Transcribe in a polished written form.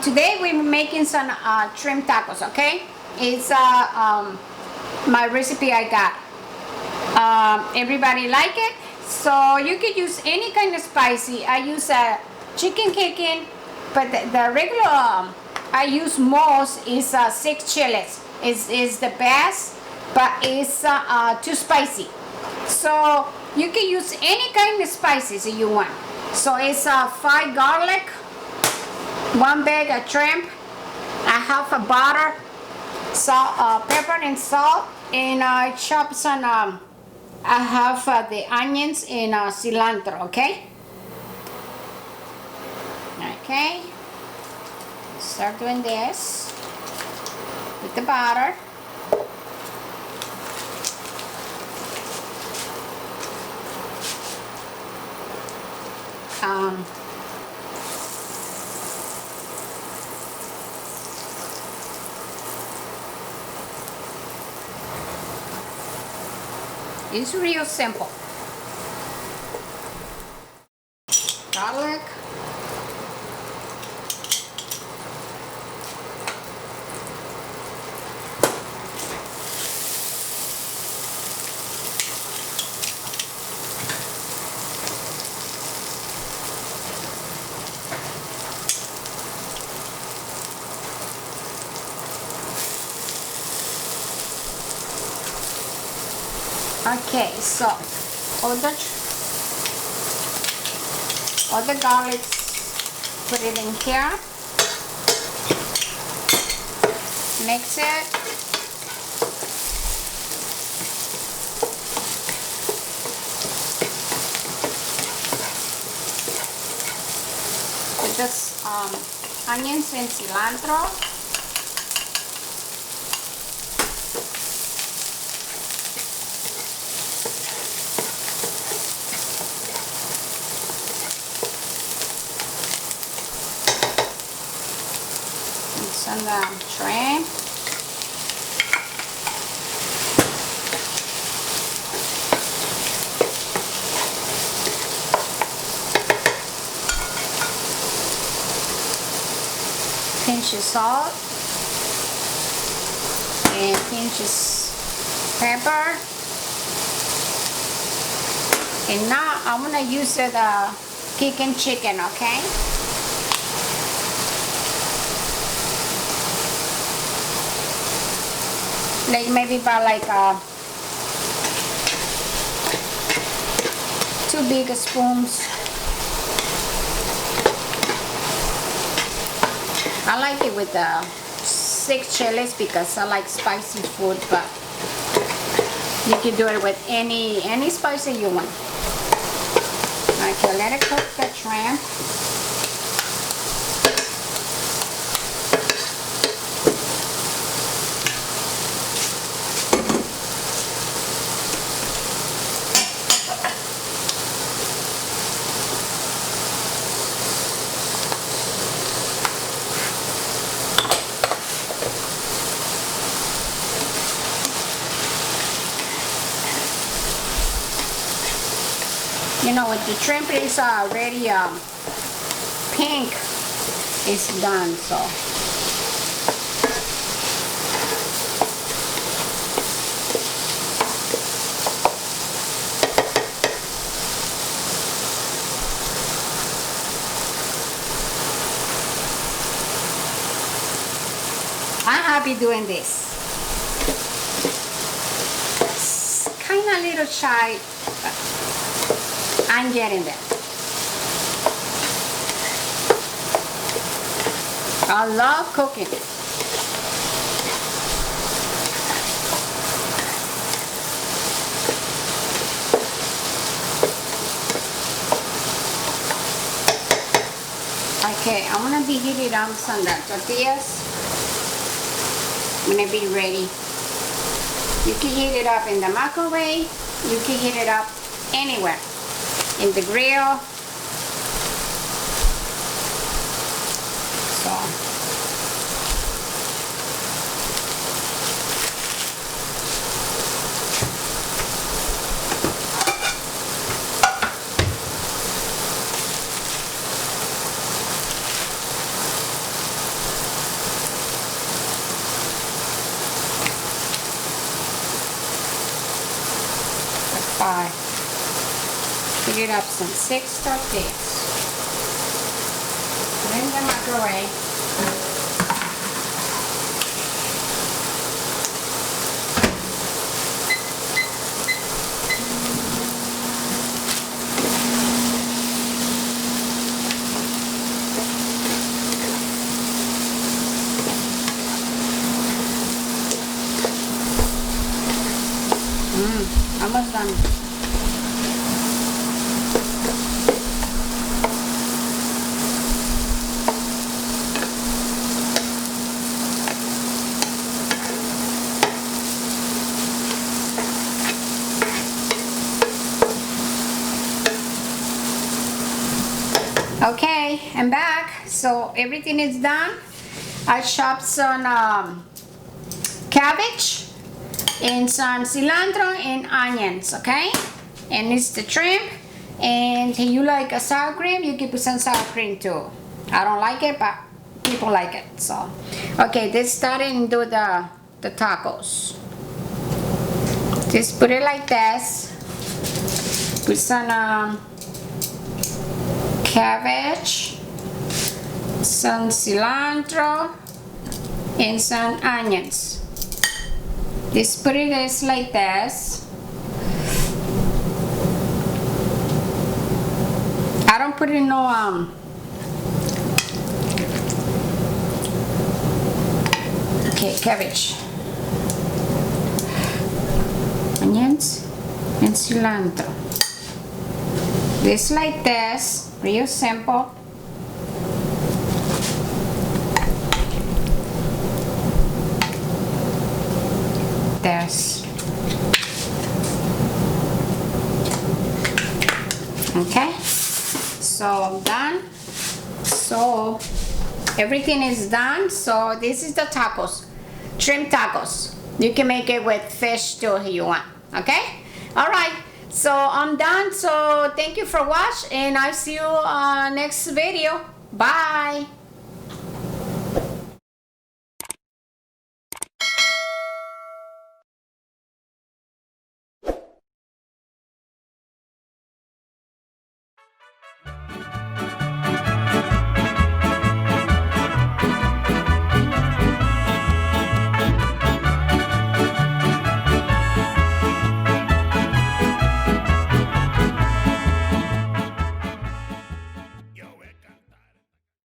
Today we're making some shrimp tacos, okay? It's my recipe I got. Everybody like it, so you can use any kind of spicy. I use a chicken Kicken, but the regular I use most is 6 chilies. Is the best, but it's too spicy. So you can use any kind of spices you want. So it's 5 garlic, 1 bag of shrimp, a half a butter, salt, pepper and salt, and I chop some. I have the onions and cilantro. Okay. Okay. Start doing this with the butter. It's real simple. Garlic. Okay, so all the garlic, put it in here, mix it, with this onions and cilantro. And the shrimp. Pinch of salt and pinch of pepper. And now I'm gonna use the Kicken chicken, okay? Like maybe about like 2 big spoons. I like it with the 6 chilies because I like spicy food, but you can do it with any spicy you want. Okay, let it cook the shrimp. You know, with the shrimp is already pink, it's done. So I'm happy doing this. It's kind of a little shy, but I'm getting there. I love cooking. Okay, I'm gonna be heating up some tortillas. I'm gonna be ready. You can heat it up in the microwave. You can heat it up anywhere. In the grill. So 5. Pick it up some 6 tortillas. Put in the microwave. Almost done. Okay, I'm back. So everything is done. I chopped some cabbage and some cilantro and onions, okay? And it's the shrimp. And if you like a sour cream, you can put some sour cream too. I don't like it, but people like it. So, okay, let's start and do the tacos. Just put it like this. Put some cabbage, some cilantro, and some onions. Just put it just like this. I don't put in no okay, cabbage, onions, and cilantro. Just like this, real simple. This. Okay, so I'm done. So everything is done. So this is the tacos, shrimp tacos. You can make it with fish too if you want. Okay, all right. So I'm done. So thank you for watching, and I'll see you next video. Bye.